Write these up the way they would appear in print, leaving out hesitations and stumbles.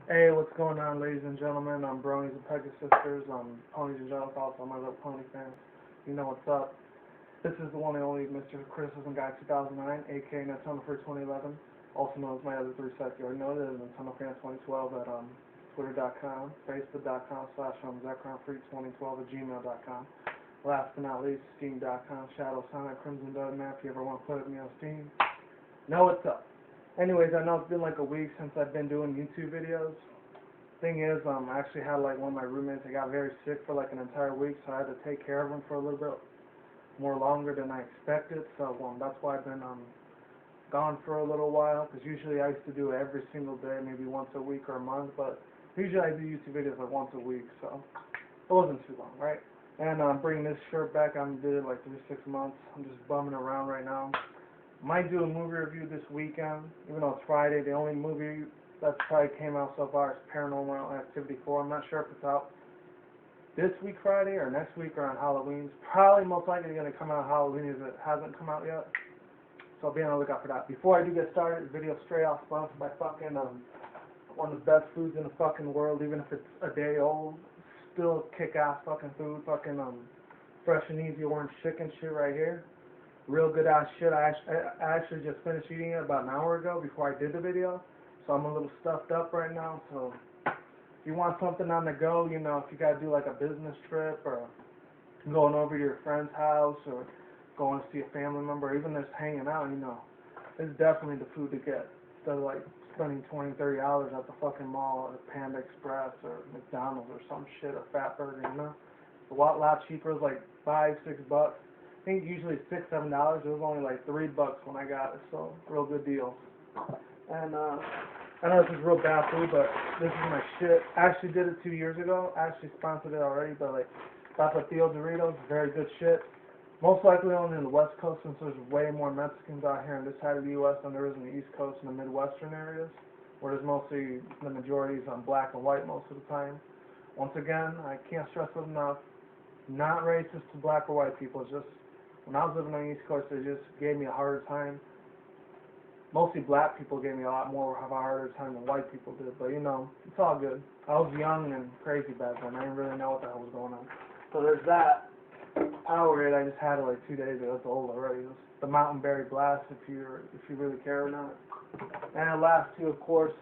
Hey, what's going on, ladies and gentlemen? I'm Bronies and Pegasisters. I'm Ponies and Jello Thoughts. I'm my little pony fans. You know what's up. This is the one and only Mr. Criticism Guy 2009, aka Nintendo for 2011, also known as my other three sites. You already know that Nintendo Fan 2012 at twitter.com, facebook.com/ZachronFreak2012 @gmail.com. Last but not least, steam.com, Shadow Sonic, Crimson Dove Man, if you ever want to play with me on Steam. Know what's up. Anyways, I know it's been like a week since I've been doing YouTube videos. Thing is, I actually had like one of my roommates that got very sick for like an entire week, so I had to take care of him for a little bit more longer than I expected. So that's why I've been gone for a little while. Because usually I used to do it every single day, maybe once a week or a month. But usually I do YouTube videos like once a week, so it wasn't too long, right? And I'm bringing this shirt back. I haven't did it like 6 months. I'm just bumming around right now. Might do a movie review this weekend, even though it's Friday. The only movie that's probably came out so far is Paranormal Activity 4. I'm not sure if it's out this week Friday or next week or on Halloween. It's probably most likely going to come out on Halloween if it hasn't come out yet. So be on the lookout for that. Before I do get started, the video straight off sponsored by fucking one of the best foods in the fucking world, even if it's a day old. Still kick-ass fucking food, fucking fresh and easy orange chicken shit right here. Real good ass shit. I actually just finished eating it about an hour ago before I did the video, so I'm a little stuffed up right now. So if you want something on the go, you know, if you gotta do like a business trip or going over to your friend's house or going to see a family member, or even just hanging out, you know, it's definitely the food to get instead of like spending $20-30 at the fucking mall at Panda Express or McDonald's or some shit, a Fat Burger, you know. It's a lot cheaper. It's like $5-6. I think usually $6-7. It was only like $3 when I got it, so real good deal. And I know this is real bad food, but this is my shit. I actually did it 2 years ago. I actually sponsored it already, but like Tapatio Doritos, very good shit. Most likely only in the West Coast, since there's way more Mexicans out here on this side of the U.S. than there is in the East Coast and the Midwestern areas, where there's mostly the majority is on black and white most of the time. Once again, I can't stress it enough. Not racist to black or white people. It's just when I was living on the East Coast, they just gave me a harder time. Mostly black people gave me a lot more of a harder time than white people did. But, you know, it's all good. I was young and crazy back then. I didn't really know what the hell was going on. So there's that. Powerade, I just had it like 2 days ago. It's old already. It's the Mountain Berry Blast, if you really care or not. And the last two, of course,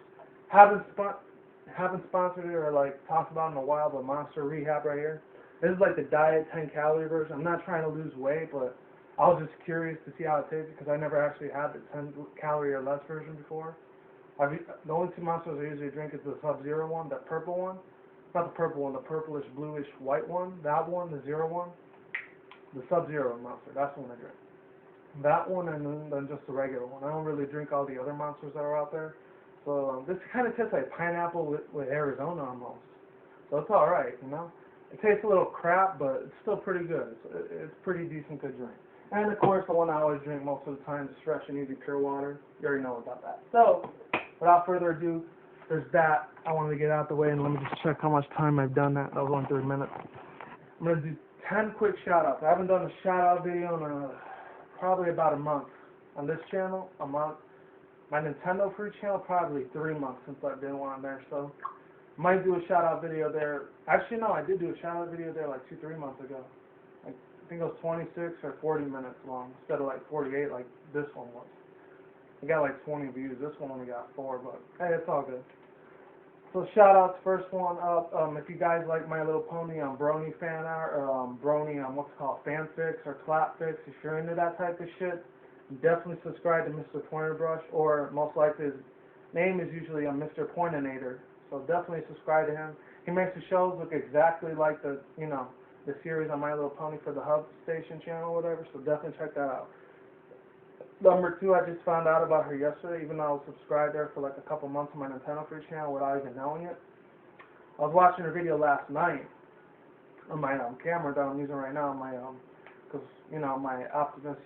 haven't sponsored it or like talked about in a while, but Monster Rehab right here. This is like the diet 10-calorie version. I'm not trying to lose weight, but I was just curious to see how it tasted because I never actually had the 10-calorie or less version before. The only two Monsters I usually drink is the Sub-Zero one, that purple one. Not the purple one, the purplish, bluish, white one. That one, the zero one. The Sub-Zero Monster, that's the one I drink. That one and then just the regular one. I don't really drink all the other Monsters that are out there. So this kind of tastes like pineapple with Arizona almost. So it's alright, you know. It tastes a little crap, but it's still pretty good. It's pretty decent to drink. And of course, the one I always drink most of the time is fresh and easy pure water. You already know about that. So, without further ado, there's that. I wanted to get out the way, and let me just check how much time I've done that. That was only 3 minutes. I'm going to do 10 quick shout-outs. I haven't done a shout-out video in probably about a month. On this channel, a month. My Nintendo Free channel, probably 3 months since I've been on there, so might do a shout-out video there. Actually, no, I did do a shout-out video there like 2-3 months ago. I think it was 26 or 40 minutes long instead of like 48 like this one was. I got like 20 views. This one only got 4, but hey, it's all good. So shout-outs, first one up. If you guys like My Little Pony Brony fan art or Brony what's it called, fanfics or clapfics, if you're into that type of shit, definitely subscribe to Mr. Pointer Brush, or most likely his name is usually Mr. Pointinator. So definitely subscribe to him. He makes the shows look exactly like the series on My Little Pony for the Hub Station channel or whatever, so definitely check that out. Number 2, I just found out about her yesterday, even though I was subscribed there for like a couple months on my Nintendo Free channel without even knowing it. I was watching her video last night on my camera that I'm using right now, because, you know, my Optimus,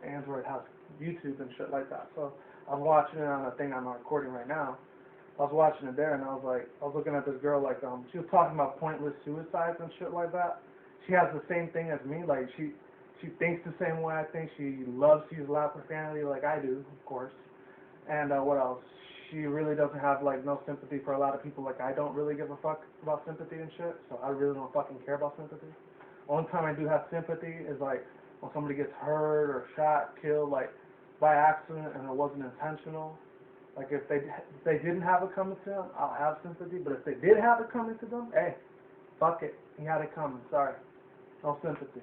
Android has YouTube and shit like that. So I was watching it on the thing I'm recording right now. I was watching it there, and I was looking at this girl, like, she was talking about pointless suicides and shit like that. She has the same thing as me, like, she thinks the same way I think. She loves to use a lot of profanity like I do, of course. And what else? she really doesn't have like no sympathy for a lot of people. Like I don't really give a fuck about sympathy and shit, so I really don't fucking care about sympathy. Only time I do have sympathy is like when somebody gets hurt or shot, killed, like by accident and it wasn't intentional. Like if they didn't have it coming to them, I'll have sympathy. But if they did have it coming to them, hey, fuck it, you had it coming. Sorry, no sympathy.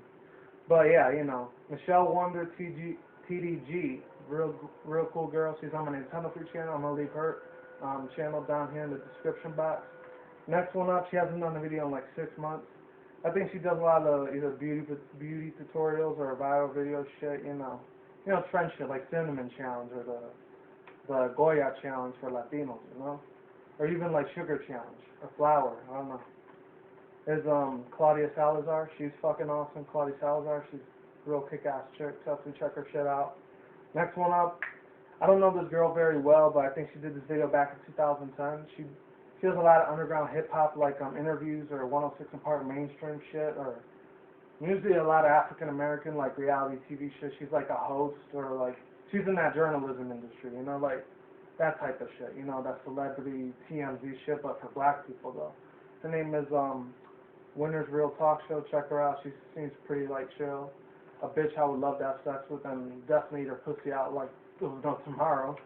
But yeah, you know, Michelle Wonder TDG, real cool girl. She's on my Nintendo Free channel. I'm gonna leave her channel down here in the description box. Next one up, she hasn't done a video in like 6 months. I think she does a lot of either beauty tutorials or viral video shit. You know, trend shit like cinnamon challenge or the Goya challenge for Latinos. You know, or even like sugar challenge or flour. I don't know. There's Claudia Salazar. She's fucking awesome. Claudia Salazar. She's a real kick-ass chick. Definitely check her shit out. Next one up. I don't know this girl very well, but I think she did this video back in 2010. She does a lot of underground hip-hop, like interviews or 106 and Park mainstream shit, or usually a lot of African-American, like reality TV shit. She's like a host, or like, she's in that journalism industry, you know, like that type of shit, you know, that celebrity TMZ shit, but for black people, though. Her name is Winner's Real Talk Show. Check her out. She seems pretty like chill. A bitch I would love to have sex with and definitely eat her pussy out like it was no tomorrow.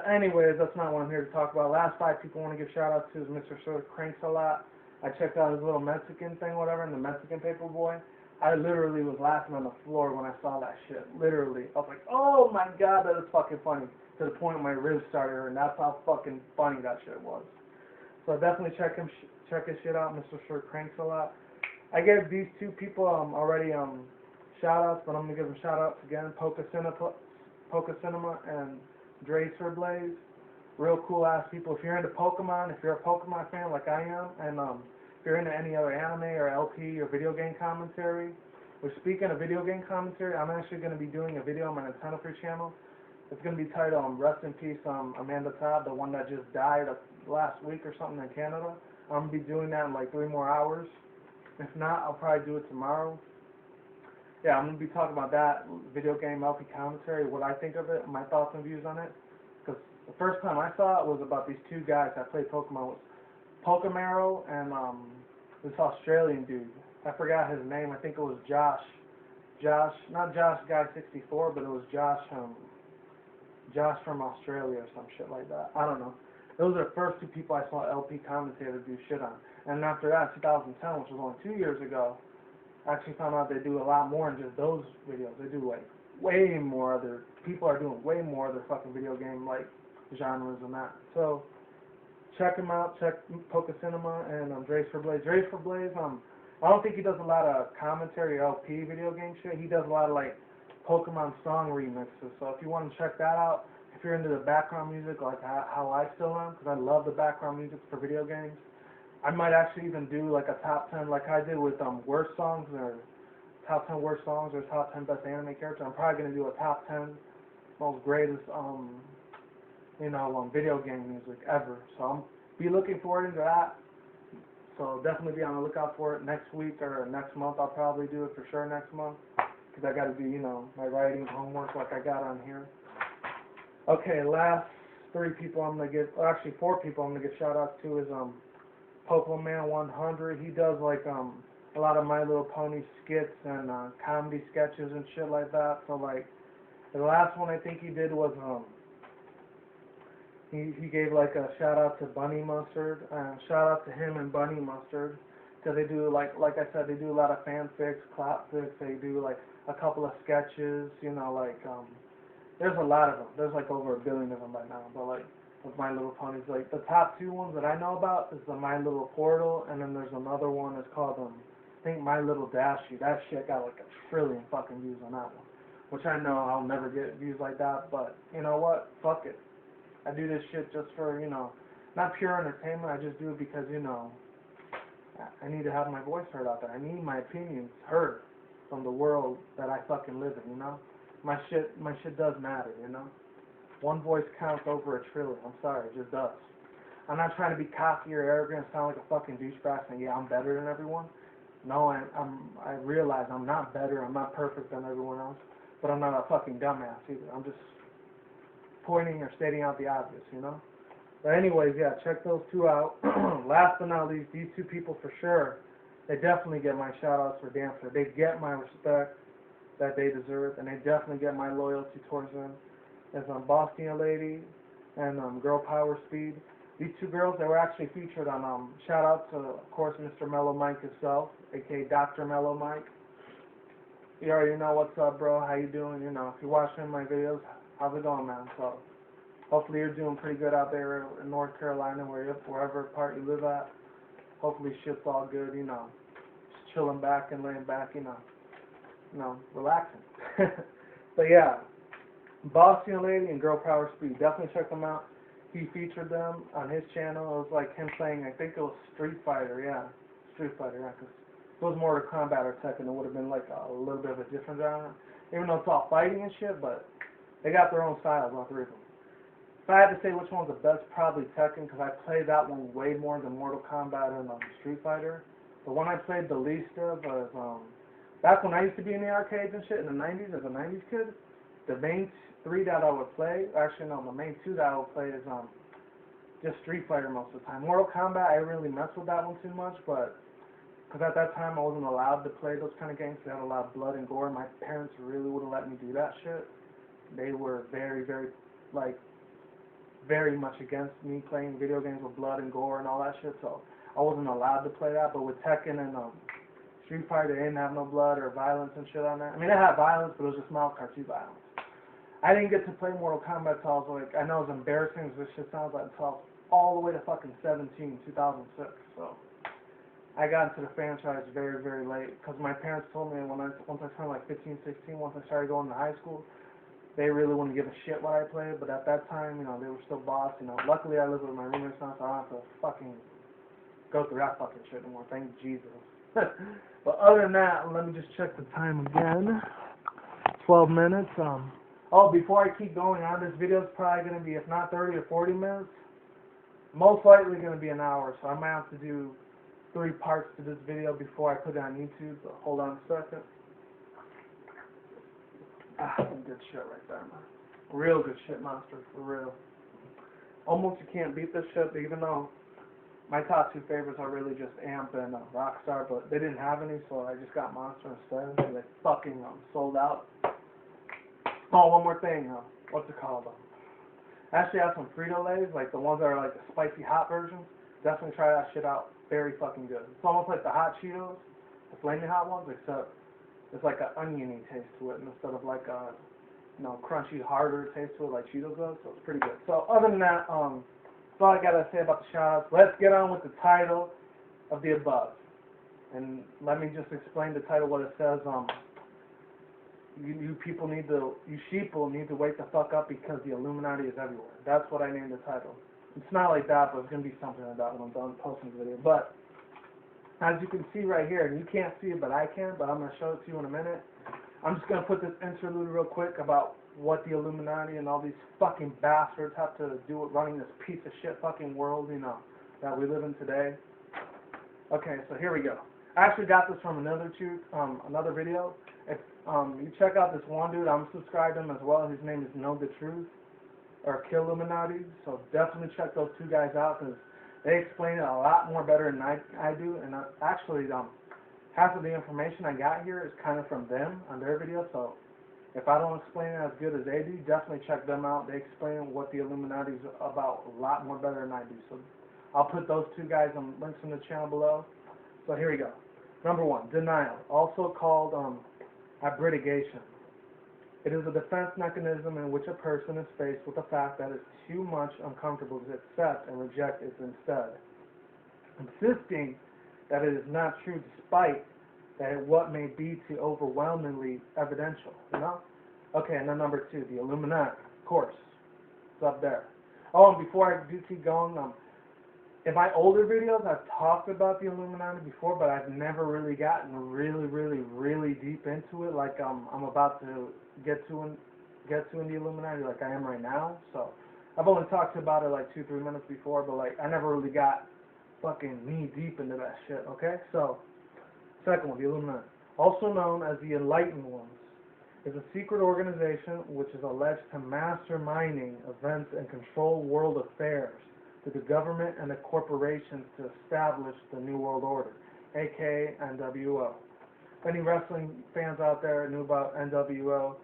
Anyways, that's not what I'm here to talk about. Last 5 people I want to give shout out to is Mr. Sort of Cranks a Lot. I checked out his little Mexican thing, whatever, and the Mexican Paperboy. I literally was laughing on the floor when I saw that shit. Literally. I was like, oh my god, that is fucking funny. To the point my ribs started hurting. That's how fucking funny that shit was. So definitely check his shit out, Mr. Sort of Cranks a Lot. I gave these 2 people already shout outs, but I'm gonna give them shout outs again. Poca Cinema and Dracer Blaze. Real cool ass people. If you're into Pokemon, if you're a Pokemon fan like I am, and if you're into any other anime or LP or video game commentary, which speaking of video game commentary, I'm actually gonna be doing a video on my Nintendo Free channel. It's gonna be titled Rest in Peace Amanda Todd, the one that just died last week or something in Canada. I'm gonna be doing that in like 3 more hours. If not, I'll probably do it tomorrow. Yeah, I'm going to be talking about that video game LP commentary, what I think of it, my thoughts and views on it. Because the first time I saw it was about these 2 guys that played Pokemon with Pokemaro and this Australian dude. I forgot his name. I think it was Josh. Not Josh Guy 64, but it was Josh from Australia or some shit like that. I don't know. Those are the first 2 people I saw LP commentators do shit on. And after that, 2010, which was only 2 years ago, I actually found out they do a lot more than just those videos. They do like way more other, people are doing way more other fucking video game like genres than that. So check him out, check Poca Cinema and Dracer Blaze. Dracer Blaze, I don't think he does a lot of commentary or LP video game shit. He does a lot of like Pokemon song remixes. So if you want to check that out, if you're into the background music like how I still am, because I love the background music for video games, I might actually even do like a top 10 like I did with worst songs or top 10 worst songs or top 10 best anime characters. I'm probably going to do a top 10 most greatest video game music ever. So I'm be looking forward into that. So definitely be on the lookout for it next week or next month. I'll probably do it for sure next month because I got to do my writing homework like I got on here. Okay, last 3 people I'm going to give, or actually 4 people I'm going to give shout outs to is Pokemon 100. He does like a lot of My Little Pony skits and comedy sketches and shit like that. So like the last one I think he did was he gave like a shout out to Bunny Mustard. Shout out to him and Bunny Mustard because they do like I said, they do a lot of fanfics, clapfics. They do like a couple of sketches. There's a lot of them. There's like over 1 billion of them by now. But like with My Little Ponies, like the top 2 ones that I know about is the My Little Portal, and then there's another one that's called I think My Little Dashie. That shit got like 1 trillion fucking views on that one, which I know I'll never get views like that, but you know what? Fuck it. I do this shit just for not pure entertainment. I just do it because I need to have my voice heard out there. I need my opinions heard from the world that I fucking live in. My shit does matter. One voice counts over 1 trillion. I'm sorry, it just does. I'm not trying to be cocky or arrogant and sound like a fucking douchebag saying, yeah, I'm better than everyone. No, I realize I'm not better, I'm not perfect than everyone else, but I'm not a fucking dumbass either. pointing or stating out the obvious, you know? But anyways, yeah, check those two out. Last but not least, these two people for sure, they definitely get my shout-outs for damn sure. They get my respect that they deserve, and they definitely get my loyalty towards them. As Boston Lady and Girl Power Speed. These two girls, they were actually featured on, shout out to, of course, Mr. Mellow Mike himself, aka Dr. Mellow Mike. You already know what's up, bro. How you doing? You know, if you're watching my videos, how's it going, man? So, hopefully you're doing pretty good out there in North Carolina, wherever part you live at. Hopefully shit's all good, you know, just chilling back and laying back, you know, relaxing. But yeah, Boston Lady and Girl Power Speed, definitely check them out. He featured them on his channel. It was like him playing, I think it was Street Fighter, yeah, because if it was Mortal Kombat or Tekken, it would have been like a little bit of a different genre. Even though it's all fighting and shit, but they got their own styles, all three of them. If I had to say which one's the best, probably Tekken, because I played that one way more than Mortal Kombat and Street Fighter. The one I played the least of was, back when I used to be in the arcades and shit in the 90s, as a 90s kid, the main three that I would play, actually no, the main two that I would play is just Street Fighter most of the time. Mortal Kombat, I really messed with that one too much, but because at that time I wasn't allowed to play those kind of games. They had a lot of blood and gore. My parents really wouldn't let me do that shit. They were very, very, like, very much against me playing video games with blood and gore and all that shit, so I wasn't allowed to play that. But with Tekken and Street Fighter, they didn't have no blood or violence and shit on that. I mean, it had violence, but it was just mild cartoon violence. I didn't get to play Mortal Kombat until I was like, I know it's embarrassing as this shit sounds like, until all the way to fucking 2006. So I got into the franchise very, very late because my parents told me once I turned like 15, 16, once I started going to high school, they really wouldn't give a shit what I played. But at that time, you know, they were still boss. You know, luckily I live with my roommates now, so I don't have to fucking go through that fucking shit anymore. Thank Jesus. But other than that, let me just check the time again. 12 minutes. Oh, before I keep going on, this video is probably going to be, if not 30 or 40 minutes, most likely going to be an hour. So I might have to do 3 parts to this video before I put it on YouTube. So hold on a second. Some good shit right there, man. Real good shit, Monster, for real. Almost you can't beat this shit, even though my top 2 favorites are really just Amp and Rockstar, but they didn't have any, so I just got Monster instead. They like fucking sold out. Oh, one more thing. What's it called? I actually have some Frito-Lays, like the ones that are like the spicy hot versions. Definitely try that shit out. Very fucking good. It's almost like the hot Cheetos, the flaming hot ones, except it's like an oniony taste to it instead of like a, you know, crunchy, harder taste to it like Cheetos does. So it's pretty good. So other than that, that's all I gotta say about the shoutouts. Let's get on with the title of the above. And let me just explain the title, what it says. You people need to, you sheeple need to wake the fuck up because the Illuminati is everywhere. That's what I named the title. It's not like that, but it's going to be something like that when I'm done posting the video. But, as you can see right here, and you can't see it, but I can, but I'm going to show it to you in a minute. I'm just going to put this interlude real quick about what the Illuminati and all these fucking bastards have to do with running this piece of shit fucking world, you know, that we live in today. Okay, so here we go. I actually got this from another video. If you check out this one dude, I'm subscribed to him as well. His name is Know the Truth, or Kill Illuminati. So definitely check those 2 guys out because they explain it a lot more better than I do. And actually, half of the information I got here is kind of from them on their video. So if I don't explain it as good as they do, definitely check them out. They explain what the Illuminati is about a lot more better than I do. So I'll put those 2 guys on links in the channel below. So here we go. Number 1, denial, also called abridgation. It is a defense mechanism in which a person is faced with the fact that it's too much uncomfortable to accept and reject it instead, insisting that it is not true despite that what may be too overwhelmingly evidential, you know? Okay, and then number 2, the Illuminati, of course. It's up there. Oh, and before I do keep going, in my older videos, I've talked about the Illuminati before, but I've never really gotten really deep into it like I'm about to get to in the Illuminati like I am right now. So I've only talked about it like 2-3 minutes before, but like I never really got fucking knee deep into that shit, okay? So, second one, the Illuminati, also known as the Enlightened Ones. is a secret organization which is alleged to masterminding events and control world affairs through the government and the corporations to establish the New World Order, aka NWO. If any wrestling fans out there knew about NWO,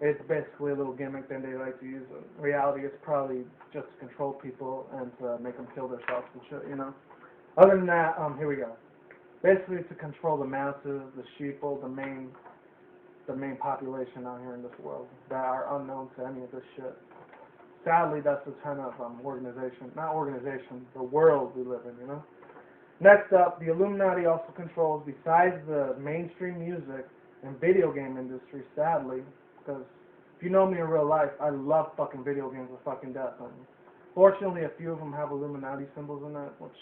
it's basically a little gimmick that they like to use. In reality, it's probably just to control people and to make them kill themselves and shit, you know. Other than that, here we go. Basically, to control the masses, the sheeple, the main population out here in this world that are unknown to any of this shit. Sadly, that's the kind of the world we live in, you know. Next up, the Illuminati also controls, besides the mainstream music and video game industry, sadly, because if you know me in real life, I love fucking video games with fucking death on them. Fortunately, a few of them have Illuminati symbols in it, which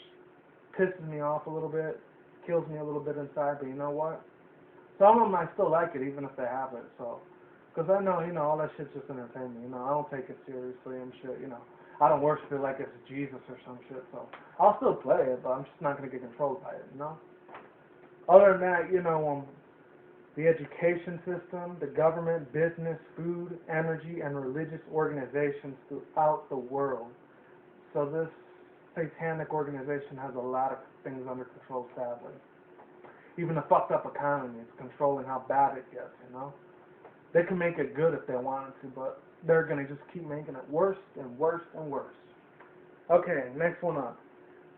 pisses me off a little bit, kills me a little bit inside, but you know what? Some of them I still like it, even if they have it, so. Because I know, you know, all that shit's just entertainment, you know. I don't take it seriously and shit, you know. I don't worship it like it's Jesus or some shit, so. I'll still play it, but I'm just not going to get controlled by it, you know. Other than that, you know, the education system, the government, business, food, energy, and religious organizations throughout the world. So this satanic organization has a lot of things under control, sadly. Even the fucked up economy is controlling how bad it gets, you know. They can make it good if they wanted to, but they're going to just keep making it worse and worse and worse. Okay, next one up.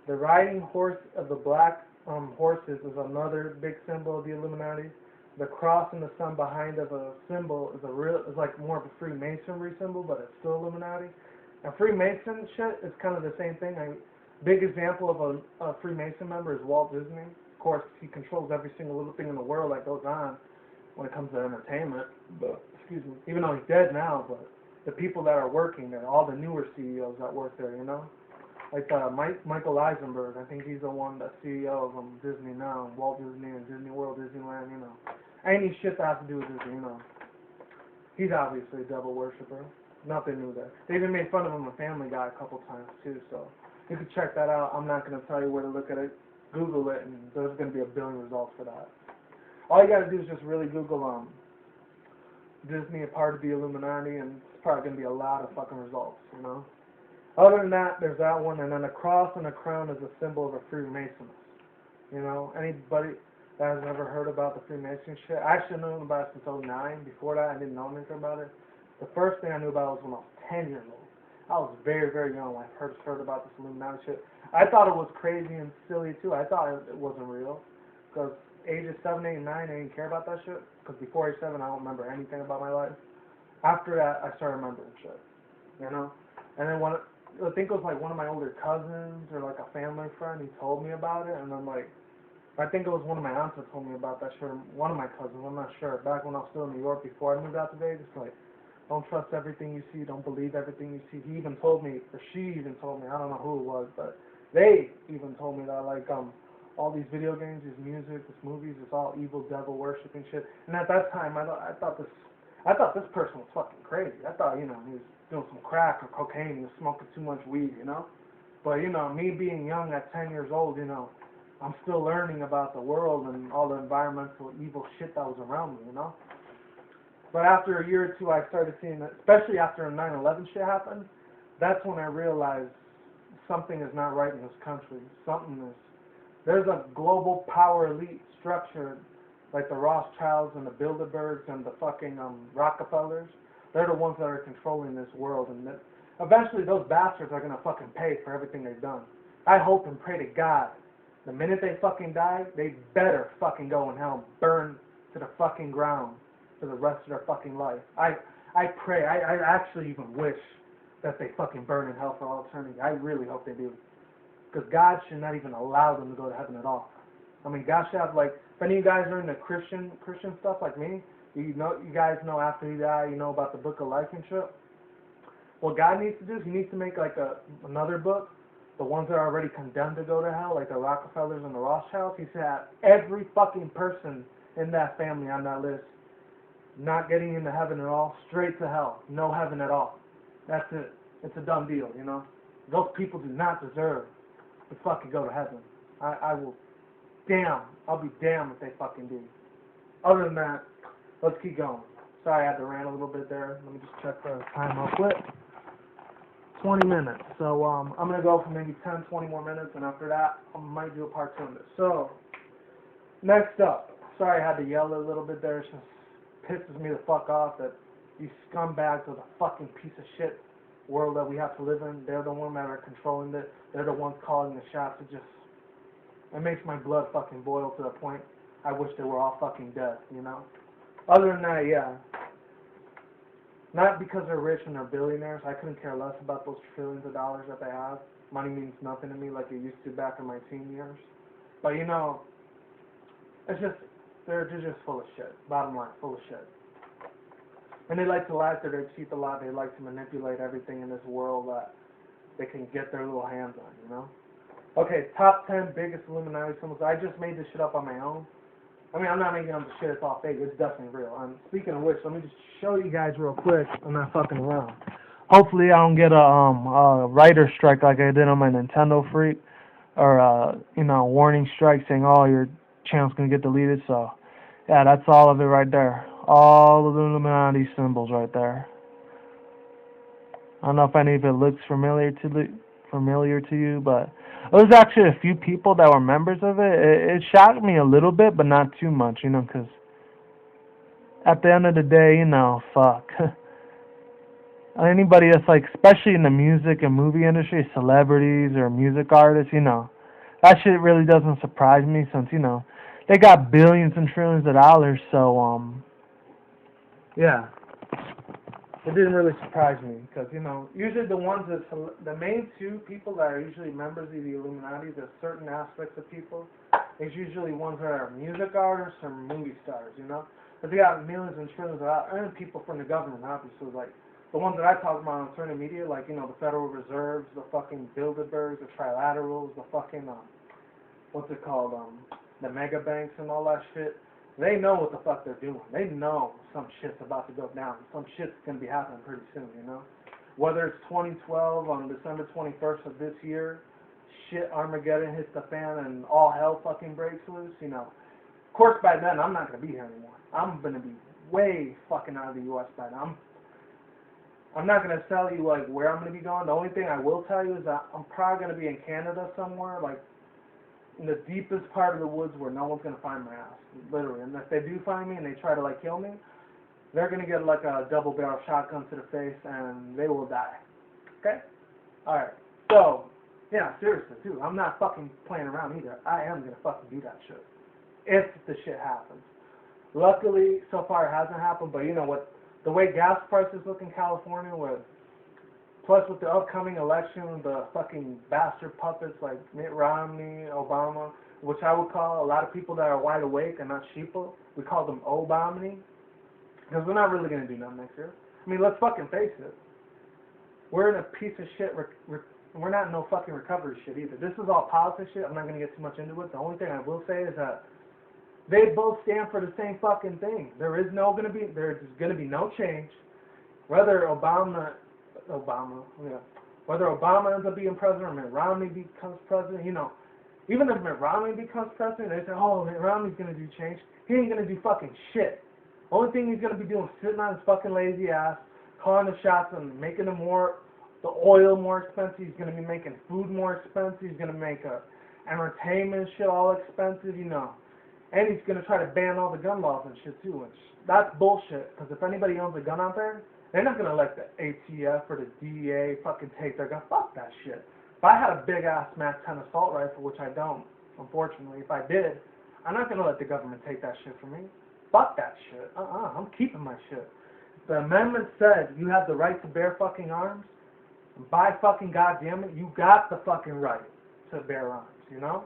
The riding horse of the black horses is another big symbol of the Illuminati. The cross and the sun behind of a symbol is like more of a Freemasonry symbol, but it's still Illuminati. And Freemason shit is kind of the same thing. Big example of a Freemason member is Walt Disney. Of course, he controls every single little thing in the world that goes on when it comes to entertainment. But excuse me, even though he's dead now, but the people that are working there, all the newer CEOs that work there, you know, like Michael Eisenberg. I think he's the one that's CEO of Disney now, Walt Disney and Disney World, Disneyland, you know. Any shit that has to do with Disney, you know. He's obviously a devil worshiper. Nothing new there. They even made fun of him on Family Guy a couple times too, so you can check that out. I'm not going to tell you where to look at it. Google it, and there's going to be a billion results for that. All you got to do is just really Google Disney, a part of the Illuminati, and it's probably going to be a lot of fucking results, you know. Other than that, there's that one, and then a cross and a crown is a symbol of a Freemason. You know, anybody that has ever heard about the Freemason shit, I actually knew about it since '09. Before that, I didn't know anything about it. The first thing I knew about it was when I was 10 years old. I was very, very young when I first heard about this Illuminati shit. I thought it was crazy and silly, too. I thought it wasn't real. Because ages 7, 8, and 9, I didn't care about that shit. Because before age 7, I don't remember anything about my life. After that, I started remembering shit. You know? And then I think it was like one of my older cousins or like a family friend, he told me about it. And then like, I think it was one of my aunts that told me about that shit. One of my cousins, I'm not sure. Back when I was still in New York before I moved out to Vegas, like, don't trust everything you see. Don't believe everything you see. He even told me, or she even told me, I don't know who it was, but they even told me that, like, all these video games, this music, this movies, it's all evil, devil worshiping shit. And at that time, I thought this person was fucking crazy. I thought, you know, he was doing some crack or cocaine. He was smoking too much weed, you know. But, you know, me being young at 10 years old, you know, I'm still learning about the world and all the environmental evil shit that was around me, you know. But after a year or two, I started seeing it, especially after 9/11 shit happened. That's when I realized something is not right in this country. There's a global power elite structure, like the Rothschilds and the Bilderbergs and the fucking Rockefellers. They're the ones that are controlling this world, and eventually those bastards are gonna fucking pay for everything they've done. I hope and pray to God, the minute they fucking die, they better fucking go in hell and burn to the fucking ground for the rest of their fucking life. I pray, I actually even wish that they fucking burn in hell for all eternity. I really hope they do. Because God should not even allow them to go to heaven at all. I mean, God should have, like, if any of you guys are into Christian stuff like me, you guys know after you die, you know about the book of life and shit. What God needs to do is he needs to make, like, another book, the ones that are already condemned to go to hell, like the Rockefellers and the Rothschilds. He should have every fucking person in that family on that list not getting into heaven at all, straight to hell, no heaven at all. That's it. It's a done deal, you know. Those people do not deserve to fucking go to heaven. I'll be damned if they fucking do. Other than that, let's keep going. Sorry I had to rant a little bit there. Let me just check the time real quick. 20 minutes. So I'm going to go for maybe 10, 20 more minutes, and after that, I might do a part 2 of this. So, next up. Sorry I had to yell a little bit there. It just pisses me the fuck off that these scumbags of the fucking piece of shit world that we have to live in, they're the ones that are controlling it. They're the ones calling the shots. It makes my blood fucking boil to the point I wish they were all fucking dead, you know? Other than that, yeah. Not because they're rich and they're billionaires. I couldn't care less about those trillions of dollars that they have. Money means nothing to me like it used to back in my teen years. But, you know, it's just, they're just full of shit. Bottom line, full of shit. And they like to lie through their teeth a lot. They like to manipulate everything in this world that they can get their little hands on, you know? Okay, top 10 biggest Illuminati symbols. I just made this shit up on my own. I mean, I'm not making up the shit. It's all fake. It's definitely real. And speaking of which, let me just show you guys real quick. I'm not fucking around. Hopefully I don't get a writer strike like I did on my Nintendo Freak. Or, you know, warning strike saying, oh, your channel's going to get deleted. So, yeah, that's all of it right there. All of the Illuminati symbols right there. I don't know if any of it looks familiar to you, but there was actually a few people that were members of it. It shocked me a little bit, but not too much, you know, because at the end of the day, you know, fuck. Anybody that's like, especially in the music and movie industry, celebrities or music artists, you know, that shit really doesn't surprise me since, you know, they got billions and trillions of dollars, so, yeah. It didn't really surprise me because, you know, usually the ones that, the main two people that are usually members of the Illuminati, there's certain aspects of people, is usually ones that are music artists or movie stars, you know? But they got millions and trillions of dollars, and people from the government, obviously, like, the ones that I talk about on certain media, like, you know, the Federal Reserves, the fucking Bilderbergs, the Trilaterals, the fucking, what's it called, the mega banks and all that shit. They know what the fuck they're doing. They know some shit's about to go down. Some shit's going to be happening pretty soon, you know? Whether it's 2012 on December 21st of this year, shit, Armageddon hits the fan and all hell fucking breaks loose, you know? Of course, by then, I'm not going to be here anymore. I'm going to be way fucking out of the U.S. by then. I'm not going to tell you, like, where I'm going to be going. The only thing I will tell you is that I'm probably going to be in Canada somewhere, like, in the deepest part of the woods where no one's going to find my ass, literally. And if they do find me and they try to, like, kill me, they're going to get, like, a double-barrel shotgun to the face and they will die. Okay? Alright. So, yeah, seriously, too. I'm not fucking playing around either. I am going to fucking do that shit. If the shit happens. Luckily, so far it hasn't happened, but you know what? The way gas prices look in California, plus with the upcoming election, the fucking bastard puppets like Mitt Romney, Obama, which I would call a lot of people that are wide awake and not sheeple, we call them Obamany, because we're not really going to do nothing next year. I mean, let's fucking face it. We're in a piece of shit, we're not in no fucking recovery shit either. This is all politics shit. I'm not going to get too much into it. The only thing I will say is that they both stand for the same fucking thing. There's going to be no change. Whether whether Obama ends up being president or Mitt Romney becomes president, you know, even if Mitt Romney becomes president, they say, oh, Mitt Romney's going to do change. He ain't going to do fucking shit. Only thing he's going to be doing is sitting on his fucking lazy ass, calling the shots and making the oil more expensive. He's going to be making food more expensive. He's going to make entertainment shit all expensive, you know. And he's going to try to ban all the gun laws and shit too, which that's bullshit, because if anybody owns a gun out there, they're not going to let the ATF or the DEA fucking take their gun. Fuck that shit. If I had a big-ass MAC-10 assault rifle, which I don't, unfortunately, if I did, I'm not going to let the government take that shit from me. Fuck that shit. I'm keeping my shit. The amendment said you have the right to bear fucking arms. By fucking goddamn it, you got the fucking right to bear arms, you know?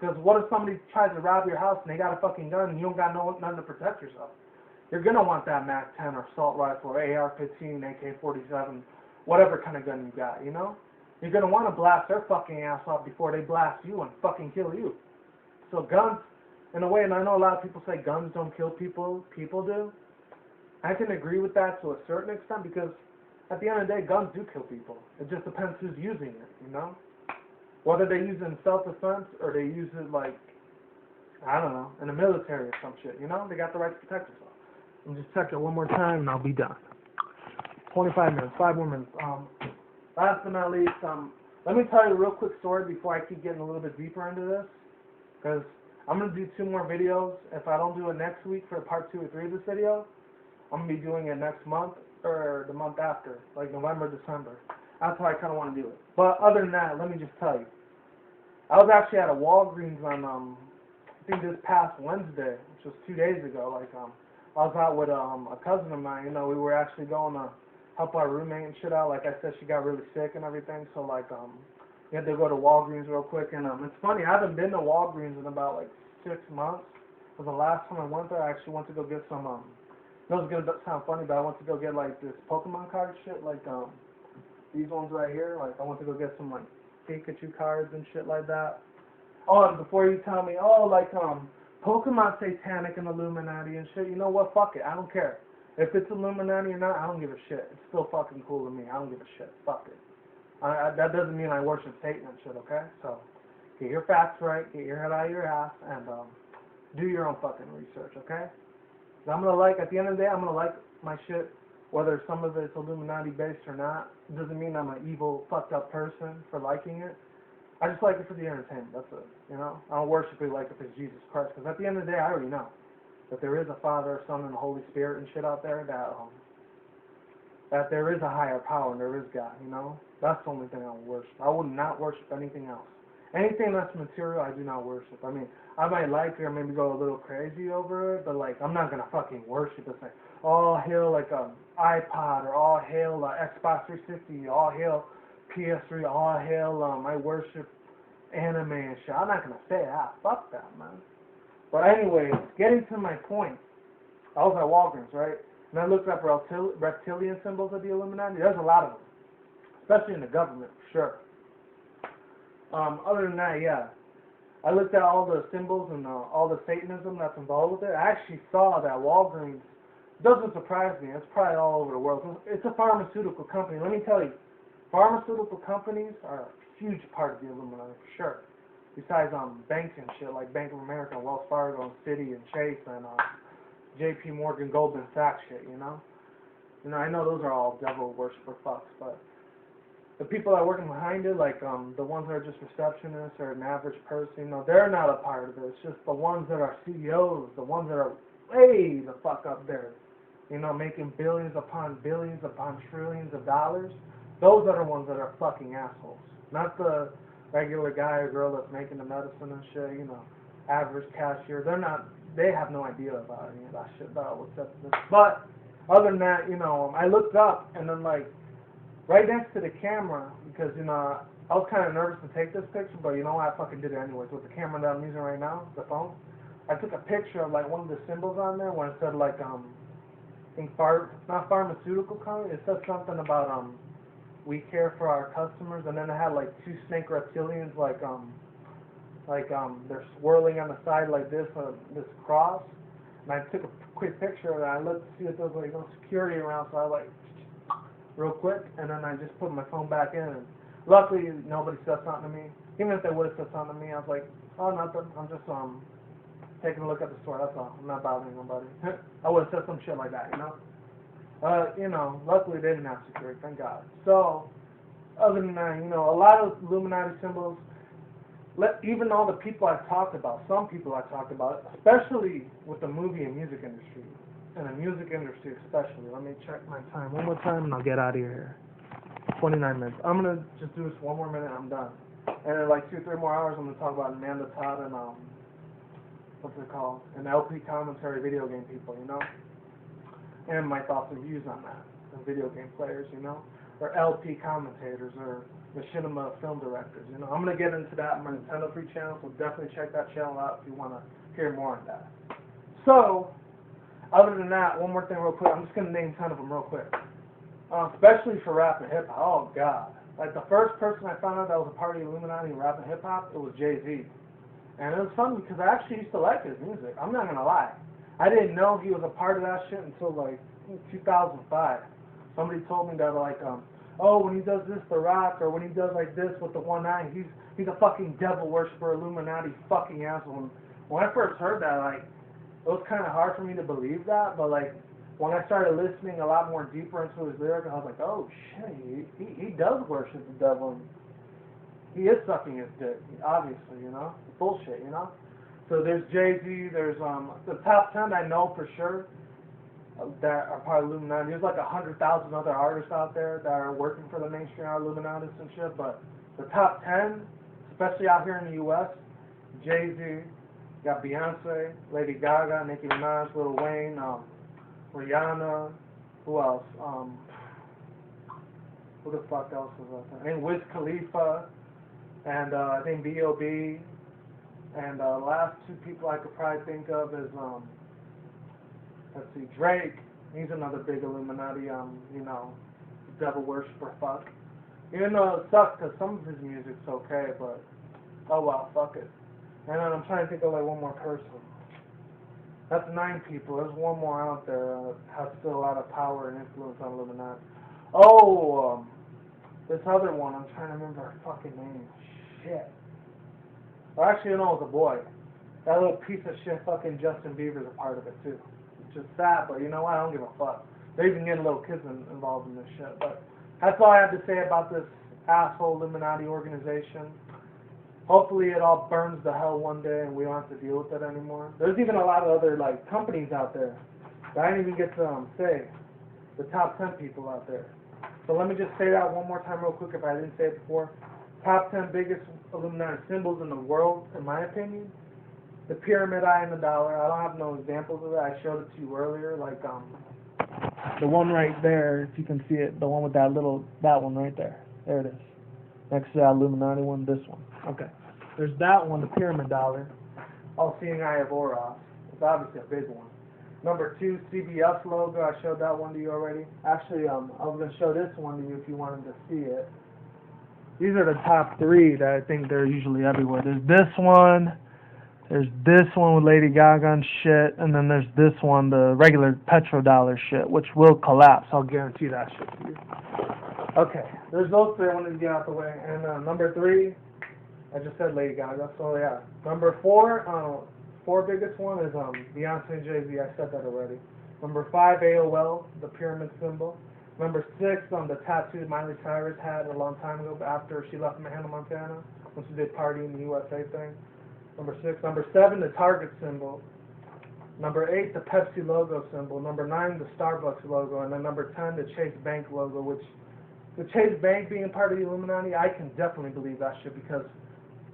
Because what if somebody tries to rob your house and they got a fucking gun and you don't got nothing to protect yourself? You're going to want that MAC-10 or assault rifle or AR-15, AK-47, whatever kind of gun you got, you know? You're going to want to blast their fucking ass off before they blast you and fucking kill you. So guns, in a way, and I know a lot of people say guns don't kill people, people do. I can agree with that to a certain extent because at the end of the day, guns do kill people. It just depends who's using it, you know? Whether they use it in self-defense or they use it like, I don't know, in the military or some shit, you know? They got the right to protect themselves. Let me just check it one more time and I'll be done. 25 minutes, 5 more minutes. Last but not least, let me tell you a real quick story before I keep getting a little bit deeper into this, because I'm going to do 2 more videos. If I don't do it next week for part 2 or 3 of this video, I'm going to be doing it next month or the month after, like November, December. That's how I kind of want to do it. But other than that, let me just tell you. I was actually at a Walgreens on, I think this past Wednesday, which was 2 days ago. Like, I was out with a cousin of mine. You know, we were actually going to help our roommate and shit out. Like I said, she got really sick and everything. So, like, we had to go to Walgreens real quick. And it's funny, I haven't been to Walgreens in about, like, 6 months. Because the last time I went there, I actually went to go get some, this is going to sound funny, but I went to go get, like, this Pokemon card shit. Like, these ones right here. Like, I went to go get some, like, Pikachu cards and shit like that. Oh, and before you tell me, oh, like, Pokemon satanic and Illuminati and shit, you know what? Fuck it. I don't care. If it's Illuminati or not, I don't give a shit. It's still fucking cool to me. I don't give a shit. Fuck it. That doesn't mean I worship Satan and shit, okay? So, get your facts right, get your head out of your ass, and do your own fucking research, okay? I'm gonna like, at the end of the day, I'm gonna like my shit, whether some of it's Illuminati based or not. It doesn't mean I'm an evil, fucked up person for liking it. I just like it for the entertainment, that's it, you know? I don't worship it like if it's Jesus Christ, because at the end of the day, I already know that there is a Father, Son, and the Holy Spirit and shit out there, that there is a higher power and there is God, you know? That's the only thing I would worship. I would not worship anything else. Anything that's material, I do not worship. I mean, I might like it or maybe go a little crazy over it, but, like, I'm not going to fucking worship it. Like, all hail, like, iPod, or all hail, Xbox 360, all hail PS3, all hail, I worship anime and shit. I'm not going to say that. Fuck that, man. But anyways, getting to my point, I was at Walgreens, right? And I looked up reptilian symbols of the Illuminati. There's a lot of them, especially in the government, for sure. Other than that, yeah, I looked at all the symbols and all the Satanism that's involved with it. I actually saw that Walgreens, doesn't surprise me, it's probably all over the world. It's a pharmaceutical company. Let me tell you, pharmaceutical companies are a huge part of the Illuminati, for sure. Besides banks and shit, like Bank of America, Wells Fargo, and Citi, and Chase, and J.P. Morgan, Goldman Sachs shit, you know? You know, I know those are all devil worshiper fucks, but the people that are working behind it, like the ones that are just receptionists or an average person, you know, they're not a part of it. It's just the ones that are CEOs, the ones that are way the fuck up there, you know, making billions upon trillions of dollars. Those are the ones that are fucking assholes. Not the regular guy or girl that's making the medicine and shit, you know, average cashier. They have no idea about any of that shit, about what's up. But other than that, you know, I looked up and then, like, right next to the camera, because, you know, I was kind of nervous to take this picture, but you know what, I fucking did it anyways. With the camera that I'm using right now, the phone, I took a picture of, like, one of the symbols on there when it said, like, I think not pharmaceutical company, it said something about, we care for our customers, and then it had, like, 2 snake reptilians, like, they're swirling on the side like this cross, and I took a quick picture of it. I looked to see if there was, like, no security around, so I, like, real quick, and then I just put my phone back in, and luckily nobody said something to me. Even if they would have said something to me, I was like, oh, nothing, I'm just taking a look at the store, that's all. I'm not bothering nobody. I would have said some shit like that, you know? You know, luckily they didn't have security, thank God. So, other than that, you know, a lot of Illuminati symbols, even all the people I've talked about, some people I've talked about, especially with the movie and music industry, and the music industry especially. Let me check my time one more time and I'll get out of here. 29 minutes. I'm going to just do this one more minute and I'm done. And in like 2 or 3 more hours, I'm going to talk about Amanda Todd and, what's it called? An LP commentary video game people, you know? And my thoughts and views on that. And video game players, you know? Or LP commentators or machinima film directors, you know? I'm going to get into that on my Nintendo Free channel, so definitely check that channel out if you want to hear more on that. So, other than that, one more thing real quick. I'm just going to name 10 of them real quick. Especially for rap and hip-hop. Oh, God. Like, the first person I found out that was a part of the Illuminati in rap and hip-hop, it was Jay-Z. And it was funny because I actually used to like his music. I'm not going to lie. I didn't know he was a part of that shit until, like, 2005. Somebody told me that, like, oh, when he does this, The Rock, or when he does, like, this with the one eye, he's a fucking devil worshiper, Illuminati fucking asshole. When I first heard that, like, it was kind of hard for me to believe that, but, like, when I started listening a lot more deeper into his lyrics, I was like, oh shit, he does worship the devil. And he is sucking his dick, obviously, you know? Bullshit, you know? So there's Jay-Z, there's the top 10 I know for sure that are part of Illuminati. There's like 100,000 other artists out there that are working for the mainstream Illuminati and shit, but the top 10, especially out here in the U.S., Jay-Z, got Beyonce, Lady Gaga, Nicki Minaj, Lil Wayne, Rihanna, who else? Who the fuck else was out there? I think Wiz Khalifa, and I think B.O.B., and the last two people I could probably think of is, let's see, Drake. He's another big Illuminati, you know, devil worshiper fuck. Even though it sucks because some of his music's okay, but oh well, fuck it. And then I'm trying to think of like one more person. That's 9 people. There's one more out there that has still a lot of power and influence on Illuminati. Oh, this other one, I'm trying to remember her fucking name. Shit. Well, actually, you know, it was a boy. That little piece of shit fucking Justin Bieber's a part of it too. It's just sad, but you know what? I don't give a fuck. They're even getting little kids involved in this shit. But that's all I have to say about this asshole Illuminati organization. Hopefully it all burns to hell one day and we don't have to deal with it anymore. There's even a lot of other like companies out there that I didn't even get to say. The top 10 people out there. So let me just say that one more time real quick if I didn't say it before. Top 10 biggest Illuminati symbols in the world, in my opinion. The pyramid eye and the dollar. I don't have no examples of it. I showed it to you earlier. Like the one right there, if you can see it, the one with that one right there. There it is. Next to that Illuminati one, this one. Okay. There's that one, the pyramid dollar. All-seeing eye of Horus. It's obviously a big one. Number 2, CBS logo. I showed that one to you already. Actually, I was going to show this one to you if you wanted to see it. These are the top 3 that I think they're usually everywhere. There's this one. There's this one with Lady Gaga and shit. And then there's this one, the regular petrodollar shit, which will collapse. I'll guarantee that shit to you. Okay. There's those 3 I wanted to get out the way. And number 3, I just said Lady Gaga. So, yeah. Number 4, 4 biggest one is Beyonce and Jay-Z. I said that already. Number 5, AOL, the pyramid symbol. Number 6, the tattoo Miley Cyrus had a long time ago after she left Hannah Montana, when she did Party in the USA thing. Number 6. Number 7, the Target symbol. Number 8, the Pepsi logo symbol. Number 9, the Starbucks logo. And then number 10, the Chase Bank logo, which the Chase Bank being part of the Illuminati, I can definitely believe that shit because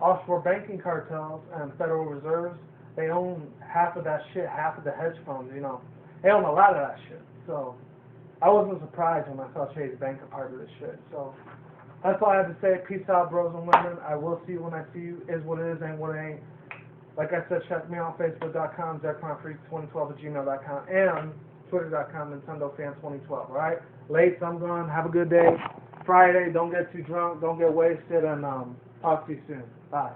offshore banking cartels and Federal Reserves, they own half of that shit, half of the hedge funds, you know. They own a lot of that shit. So I wasn't surprised when I saw Chase Bank a part of this shit. So that's all I have to say. Peace out, bros and women. I will see you when I see you. Is what it is, ain't what it ain't. Like I said, check me out on Facebook.com, JackPonFreak2012@gmail.com, and Twitter.com, NintendoFan2012. Alright? Late, I'm gone. Have a good day. Friday, don't get too drunk, don't get wasted, and talk to you soon. Bye.